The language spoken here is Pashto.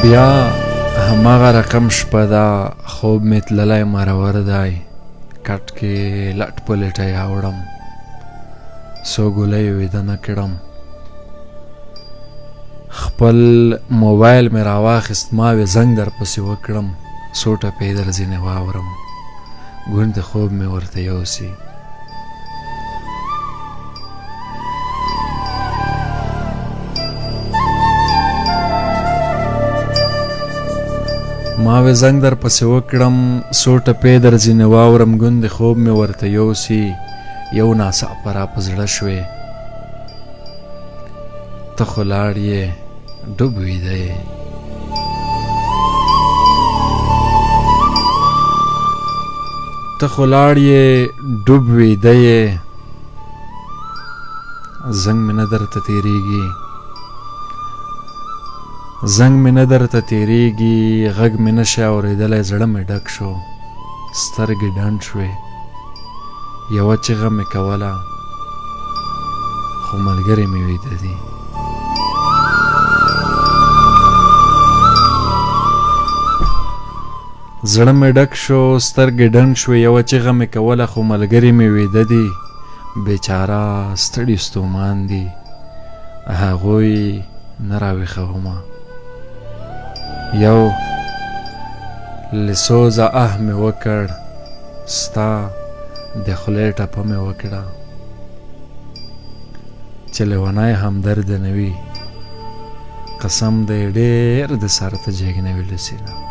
بیا هماغه رقم شپه ده، خوب مې تللی مرور دی، کټ کې لټ په لټۍ اوړم، څو ګولۍ ویده نه کړم. خپل موبایل مې راواخیست، ما وې زنګ در پسې وکړم، څو ټپې در ځینې واورم، ګوند خوب مې ورته یوسي. ما وې زنګ در پسې وکړم، څو ټپې در ځینې واورم، ګوند خوب مې ورته یوسي. یو ناڅاپه را په زړه شوې، ته خو لاړ یې ډوب ویده یې. ته خو لاړ یې ډوب ویده یې، زنګ مې نه درته تېرېږي، زنګ مې نه درته تېرېږي، غږ مې نشي اورېدلی، زړه مې ډک شو، سترګې ډنډ شوې. یوه چیغه مې کوله، خو ملګري مې ویده دي. زړه مې ډک شو، سترګې ډنډ شوې، یوه چیغه مې کوله، خو ملګري مې ویده دي. بیچاره ستړي ستومان دي، هغوی نه راویښومه. یو لسوزه مې وکړ، ستا د خولې ټپه مې وکړه، چې لیونی همدرده نه وي، قسم دی ډېر د سر ته جګ نه وي له سینه.